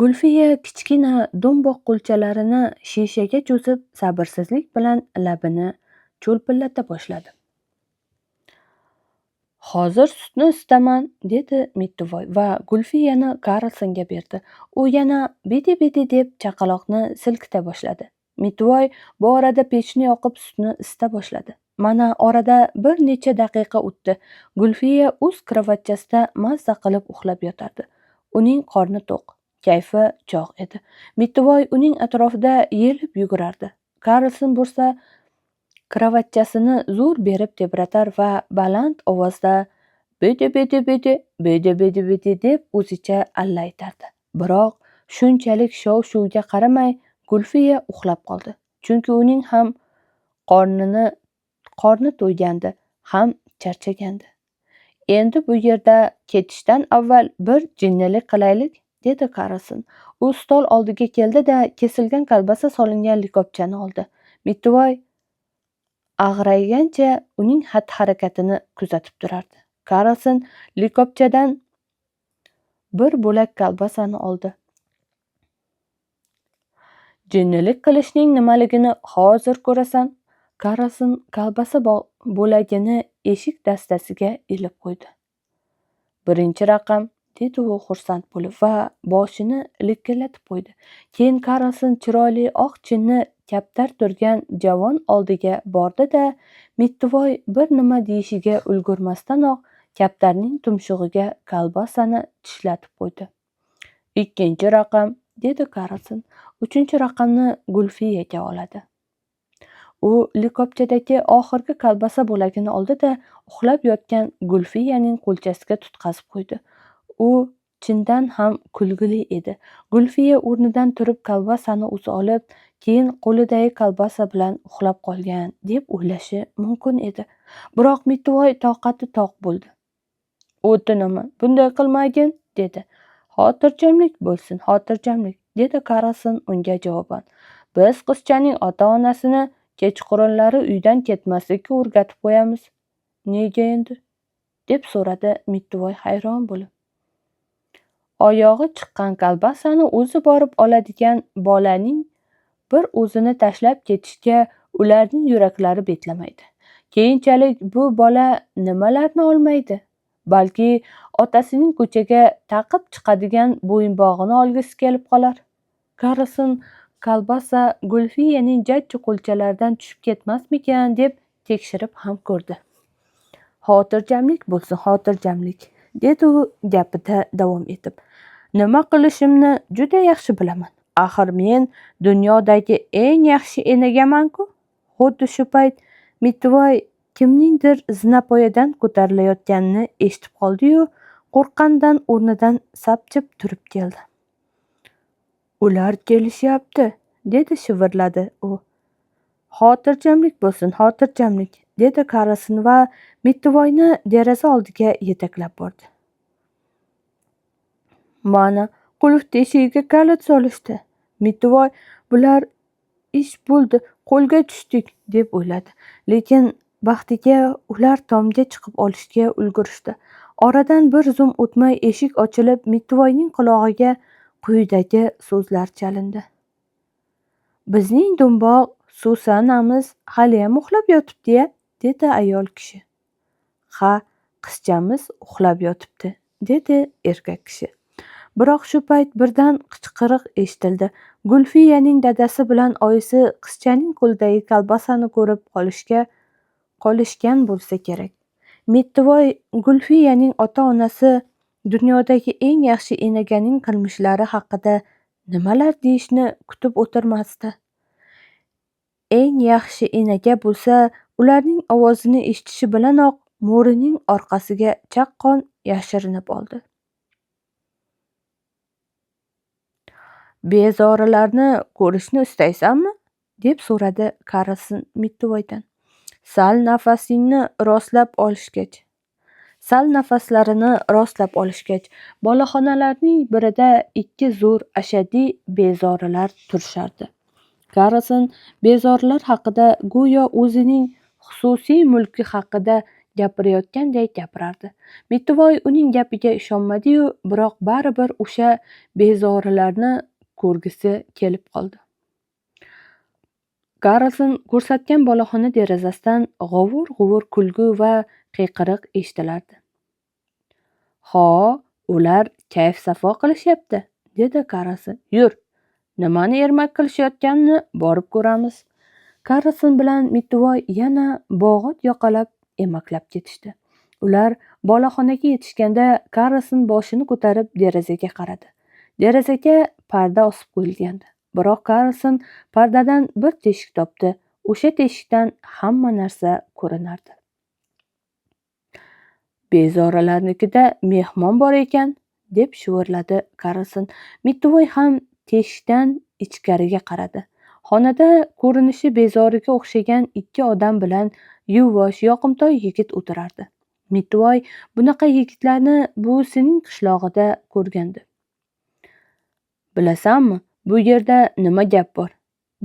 Gulfiya kichkina do'mboq qulchalarini shishaga cho'zib, sabrsizlik bilan labini cho'lpillata boshladi. "Hozir sutni isitaman", dedi Mittivoy va Gulfiyani Karlsonga berdi. U yana "Bidi-bidi" deb chaqaloqni silkita boshladi. Mittivoy bu orada pechni yoqib sutni isita boshladi. Mana orada bir necha daqiqa o'tdi. Gulfiya o'z kravatchasida mazza qilib uxlab yotardi. Uning qorni to'q, kayfi chog' edi. Mittivoy uning atrofida yelib yugurardi. Karlson bo'lsa kravatchasini zo'r berib tebratar va baland ovozda "Bidi-bidi-bidi, bidi-bidi-bidi" deb o'zicha alla aytardi. Biroq shunchalik shov-shuvga qaramay, Gulfiya uxlab qoldi. Chunki uning ham qorni to'ygandi, ham charchagandi. "Endi bu yerda ketishdan avval bir jinnilik qilaylik", dedi Karlson. U stol oldiga keldi-da, kesilgan kolbasa solingan likopchani oldi. Mittivoy ag'raygancha uning xatti-harakatini kuzatib turardi. Karlson likopchadan bir bo'lak kolbasani oldi. "Jinnilik qilishning nimaligini hozir ko'rasan." Karlson kolbasa bo'lagini eshik dastasiga ilib qo'ydi. "Birinchi raqam", dedi u xursand bo'lib va boshini likillatib qo'ydi. Keyin Karlson chiroyli oq chinni kaptar turgan javon oldiga bordi-da, Mittivoy bir nima deyishiga ulgurmasdanoq kaptarning tumshug'iga kolbasani tishlatib qo'ydi. "Ikkinchi raqam", dedi Karlson. "Uchinchi raqamni Gulfiyaga oladi." U likopchadagi oxirgi kolbasa bo'lagini oldi-da, uxlab yotgan Gulfiyaning qo'lchasiga tutqazib qo'ydi. U chindan ham kulgili edi. Gulfiya o'rnidan turib kolbasani o'zi olib, keyin qo'lidagi kolbasa bilan uxlab qolgan deb o'ylashi mumkin edi. Biroq Mittivoy toqati toq bo'ldi. "O'tinaman, bunday qilmagin", dedi. "Xotirjamlik bo'lsin, xotirjamlik", dedi Karlson unga javoban. "Biz qizchaning ota-onasini kechqurunlari uydan ketmaslikka o'rgatib qo'yamiz." "Nega endi?" deb so'radi Mittivoy hayron bo'lib. "Oyog'i chiqqan kolbasani o'zi borib oladigan bolaning bir o'zini tashlab ketishga ularning yuraklari betlamaydi. Keyinchalik bu bola nimalarni olmaydi? Balki otasining ko'chaga taqib chiqadigan bo'yinbog'ini olgisi kelib qolar." Karlson kolbasa Gulfiyaning jajji qo'lchalaridan tushib ketmasmikan deb tekshirib ham ko'rdi. "Xotirjamlik bo'lsin, xotirjamlik", dedi u gapida davom etib. "Nima qilishimni juda yaxshi bilaman. Axir men dunyodagi eng yaxshi enagaman-ku." Xuddi shu payt Mittivoy kimningdir zinapoyadan ko'tarilayotganini eshitib qoldi-yu, qo'rqqanidan o'rnidan sapchib turib keldi. "Ular kelishyapti", dedi shivirladi u. "Xotirjamlik bo'lsin, xotirjamlik", dedi Karlson va Mittivoyni deraza oldiga yetaklab bordi. "Mana qulf teshigiga kalit solishdi." Mittivoy "Bular ish bo'ldi, qo'lga tushdik", deb o'yladi. Lekin baxtiga ular tomga chiqib olishga ulgurishdi. Oradan bir zum o'tmay eshik ochilib, Mittivoyning qulog'iga quyidagi so'zlar chalindi. "Bizning do'mboq Susanamiz haliyam uxlab yotibdi-ya", dedi ayol kishi. "Ha, qizchamiz uxlab yotibdi", dedi erkak kishi. Biroq shu payt birdan qichqiriq eshitildi. Gulfiyaning dadasi bilan oyisi qizchaning qo'lidagi kolbasani ko'rib qolishgan bo'lsa kerak. Mittivoy Gulfiyaning ota-onasi dunyodagi eng yaxshi enaganing qilmishlari haqida nimalar deyishni kutib o'tirmasdi. Eng yaxshi enaga bo'lsa, ularning ovozini eshitishi bilanoq mo'rining orqasiga chaqqon yashirinib oldi. "Bezorilarni ko'rishni istaysanmi?" deb so'radi Karlson Mittivoydan. Sal nafaslarini rostlab olishgach, boloxonalarning birida ikki zo'r ashaddiy bezorilar turishardi. Karlson bezorilar haqida go'yo o'zining xususiy mulki haqida gapirayotgandek gapirardi. Mittivoy uning gapiga ishonmadi-yu, biroq baribir o'sha bezorilarni ko'rgisi kelib qoldi. Karlson ko'rsatgan boloxona derazasidan g'ovur-g'uvur kulgu va qiyqiriq eshitilardi. "Ho, ular kayf-safo qilishyapti", dedi Karlson. "Yur, nimani ermak qilishayotganini borib ko'ramiz." Karlson bilan Mittivoy yana bog'ot yoqalab emaklab ketishdi. Ular boloxonaga yetishganda Karlson boshini ko'tarib derazaga qaradi. Derazaga parda osib qo'yilgandi. Biroq Karlson pardadan bir teshik topdi. O'sha teshikdan hamma narsa ko'rinardi. "Bezoralarnikida mehmon bor ekan", deb shivirladi Karlson. Mittivoy ham teshikdan ichkariga qaradi. Xonada ko'rinishi bezoriga o'xshagan ikki odam bilan yuvosh, yoqimtoy yigit o'tirardi. Mittivoy bunaqa yigitlarni buvisining qishlog'ida ko'rgandi. "Bilasanmi, bu yerda nima gap bor?"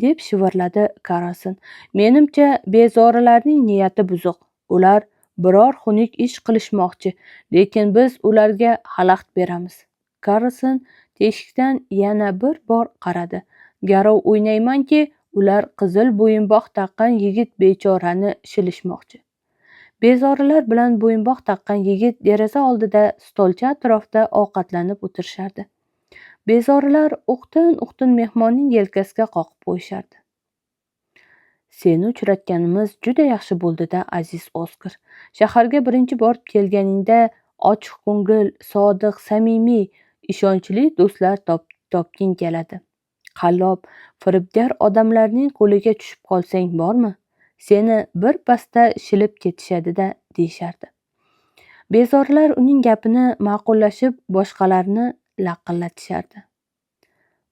deb shivirladi Karlson. "Menimcha, bezoralarning niyati buzuq. Ular biror xunuk ish qilishmoqchi, lekin biz ularga xalaqit beramiz." Karlson teshikdan yana bir bor qaradi. "Garov o'ynaymanki, ular qizil bo'yinbog' taqqan yigit bechorani shilishmoqchi." Bezoralar bilan bo'yinbog' taqqan yigit deraza oldida stolcha atrofida ovqatlanib o'tirishardi. Bezoralar o'qtin-o'qtin mehmonning yelkasiga qoqib qo'yishardi. "Seni uchratganimiz juda yaxshi bo'ldi-da, aziz Oskar. Shaharga birinchi borib kelganingda ochiq ko'ngil, sodiq, samimiy, ishonchli do'stlar topging keladi. Qallob, firibgar odamlarning qo'liga tushib qolsang bormi, seni bir pasda shilib ketishadi-da", deyishardi. Bezoralar uning gapini ma'qullashib, boshqalarni laqillatishadi.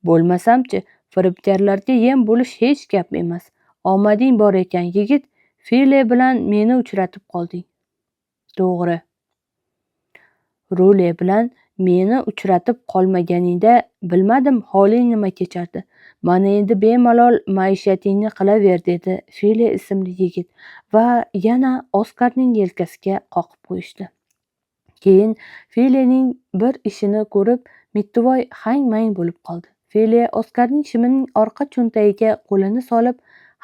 "Bo'lmasamchi, firibgarlarga yem bo'lish hech gap emas. Omading bor ekan, yigit, File bilan meni uchratib qolding." "To'g'ri. Rule bilan meni uchratib qolmaganingda bilmadim holing nima kechardi. Mana endi bemalol maishatingni qilaver", dedi File ismli yigit va yana Oskarning yelkasiga qoqib qo'yishdi. Keyin Filening bir ishini ko'rib Mittivoy hang-mang bo'lib qoldi. File Oskarning shimining orqa cho'ntagiga qo'lini solib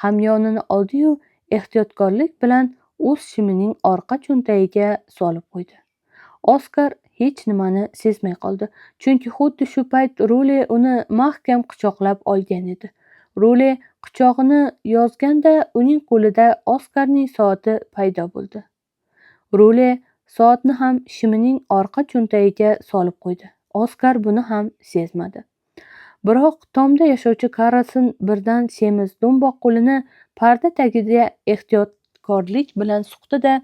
hamyonini oldi-yu, ehtiyotkorlik bilan o'z shimining orqa cho'ntagiga solib qo'ydi. Oskar hech nimani sezmay qoldi, chunki xuddi shu payt Rule uni mahkam quchoqlab olgan edi. Rule quchog'ini yozganda uning qo'lida Oskarning soati paydo bo'ldi. Rule soatni ham shimining orqa cho'ntagiga solib qo'ydi. Oskar buni ham sezmadi. Biroq tomda yashovchi Karlson birdan semiz do'mboq qo'lini parda tagiga ehtiyotkorlik bilan suqdi-da,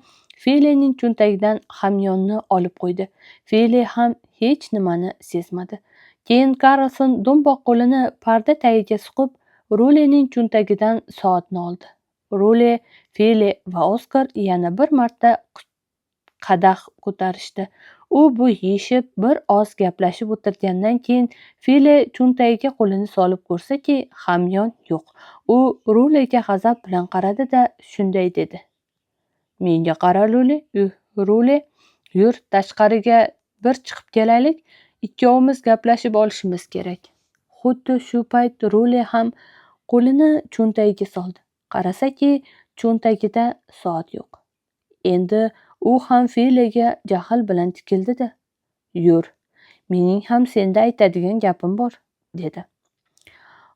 Filening cho'ntagidan hamyonni olib qo'ydi. File ham hech nimani sezmadi. Keyin Karlson do'mboq qo'lini parda tagiga suqib, Rulening cho'ntagidan soatni oldi. Rule, File va Oskar yana bir marta qadah ko'tarishdi. U bu yeyishib, bir oz gaplashib o'tirgandan keyin File cho'ntagiga qo'lini solib ko'rsaki, hamyon yo'q. U Rulega g'azab bilan qaradi-da, shunday dedi: "Menga qara, Rule, yur, tashqariga bir chiqib kelaylik, ikkovimiz gaplashib olishimiz kerak." Xuddi shu payt Rule ham qo'lini cho'ntagiga soldi. Qarasaki, cho'ntagida soat yo'q. Endi u ham Filega jahl bilan tikildi-da. "Yur, mening ham senda aytadigan gapim bor", dedi.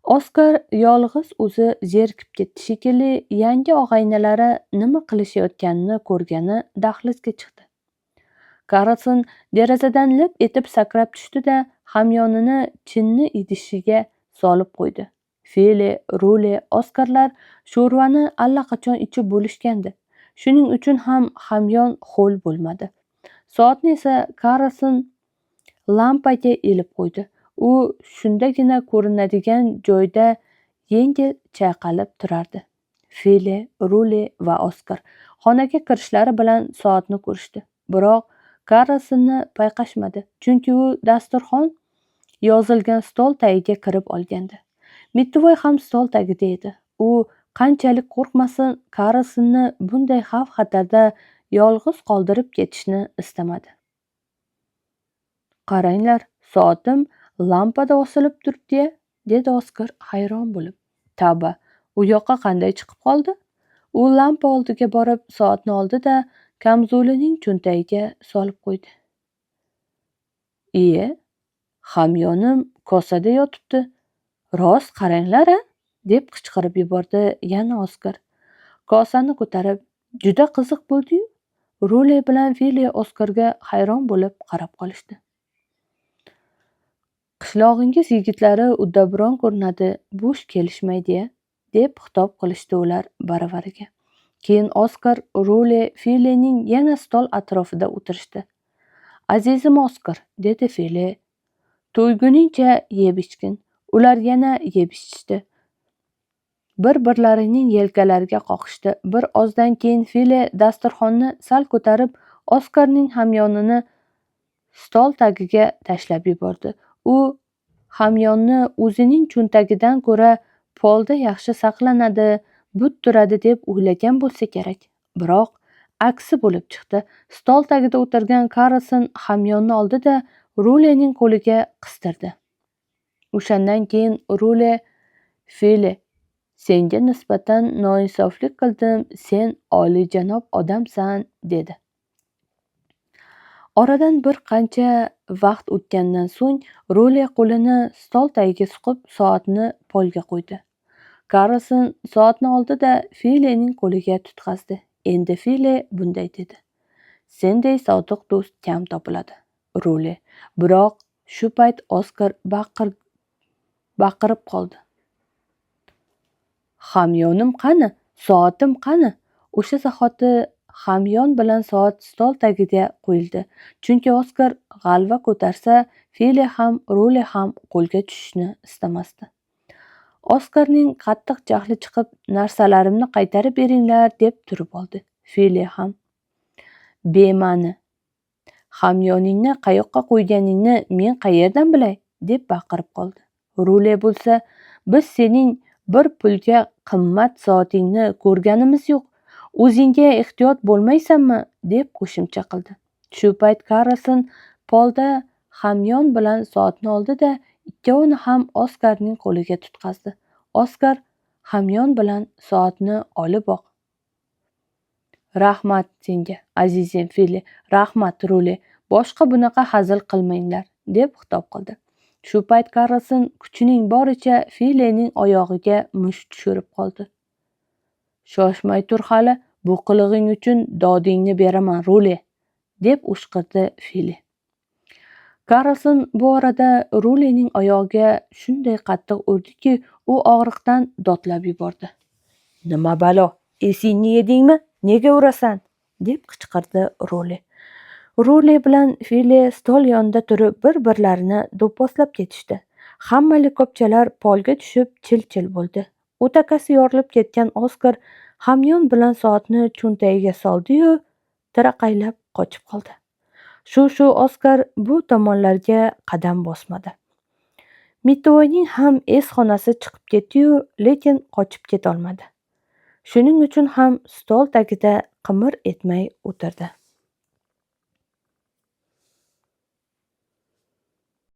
Oskar yolg'iz o'zi zerikib ketdi shekilli, yangi og'aynilari nima qilishayotganini ko'rgani dahlizga chiqdi. Karlson derazadan lip etib sakrab tushdi-da, hamyonini chinni idishiga solib qo'ydi. File, Rule, Oskarlar sho'rvani allaqachon ichib bo'lishgandi. Shuning uchun ham hamyon ho'l bo'lmadi. Soatni esa Karlson lampaga ilib qo'ydi. U shundagina ko'rinadigan joyda yengil chayqalib turardi. File, Rule va Oskar xonaga kirishlari bilan soatni ko'rishdi. Biroq Karlsonni payqashmadi, chunki u dasturxon yozilgan stol tagiga kirib olgandi. Mittivoy ham stol tagida edi. U qanchalik qo'rqmasin, Karlsonni bunday xavf-xatarda yolg'iz qoldirib ketishni istamadi. Qaranglar, soatim lampada osilib turibdi-ya, dedi Oskar hayron bo'lib. Tavba, u yoqqa qanday chiqib qoldi? U lampa oldiga borib soatni oldi-da, kamzulining cho'ntagiga solib qo'ydi. Iye, hamyonim kosada yotibdi. Rost qaranglar-a, deb qichqirib yubordi yana Oskar. Kosani ko'tarib, juda qiziq bo'ldi-yu. Rule bilan Fili Oskarga hayron bo'lib qarab qolishdi. Qishlog'ingiz yigitlari uddaburon ko'rinadi, bo'sh kelishmaydi-ya, deb xitob qilishdi ular baravariga. Keyin Oskar, Rule, Filining yana stol atrofida o'tirishdi. Azizim Oskar, dedi Fili, to'yguningcha yeb ichgin. Ular yana yeb ichishdi. Bir-birlarining yelkalariga qoqishdi. Bir ozdan keyin Fili dasturxonni sal ko'tarib, Oskarning hamyonini stol tagiga tashlab yubordi. U hamyonni o'zining cho'ntagidan ko'ra polda yaxshi saqlanadi, but turadi deb o'ylagan bo'lsa kerak. Biroq aksi bo'lib chiqdi. Stol tagida o'tirgan Karlson hamyonni oldi-da, Rulening qo'liga qistirdi. O'shandan keyin Rule, Fili, senga nisbatan noinsoflik qildim, sen oliyjanob odamsan, dedi. Oradan bir qancha vaqt o'tgandan so'ng Rule qo'lini stol tagiga suqib soatni polga qo'ydi. Karlson soatni oldi-da, Filining qo'liga tutqazdi. Endi Fili bunday dedi. Senday sodiq do'st kam topiladi, Rule. Biroq shu payt Oskar baqirib qoldi. Hamyonim qani? Soatim qani? O'sha zahoti hamyon bilan soat stol tagiga qo'yildi. Chunki Oskar g'alva ko'tarsa, Fili ham, Rule ham qo'lga tushishni istamasdi. Oskarning qattiq jahli chiqib, narsalarimni qaytarib beringlar, deb turib oldi. Fili ham bema'ni. Hamyoningni qayoqqa qo'yganingni men qayerdan bilay, deb baqirib qoldi. Rule bo'lsa, biz sening bir pulga qimmat soatingni ko'rganimiz yo'q. O'zingga ehtiyot bo'lmaysanmi, deb qo'shimcha qildi. Shu payt Karlson polda hamyon bilan soatni oldi-da, ikkovini ham Oskarning qo'liga tutqazdi. Oskar, hamyon bilan soatni olib boq. Rahmat senga, azizim Fili, rahmat Rule. Boshqa bunaqa hazil qilmanglar, deb xitob qildi. Shu payt Karlson kuchining boricha Filining oyog'iga musht tushirib qoldi. Shoshmay tur hali, bu qilig'ing uchun dodingni beraman, Rule, deb o'shqirdi Fili. Karlson bu orada Rulening oyog'iga shunday qattiq urdiki, u og'riqdan dodlab yubordi. Nima balo, esingni yedingmi? Nega urasan? Deb qichqirdi Rule. Rule bilan Fili stol yonida turib bir-birlarini do'pposlab ketishdi. Hamma likopchalar polga tushib chil-chil bo'ldi. O'takasi yorilib ketgan Oskar hamyon bilan soatni cho'ntagiga soldi-yu, tiraqaylab qochib qoldi. Shu Oskar bu tomonlarga qadam bosmadi. Mitvoyning ham esxonasi chiqib ketdi-yu, lekin qochib ketolmadi. Shuning uchun ham stol tagida qimir etmay o'tirdi.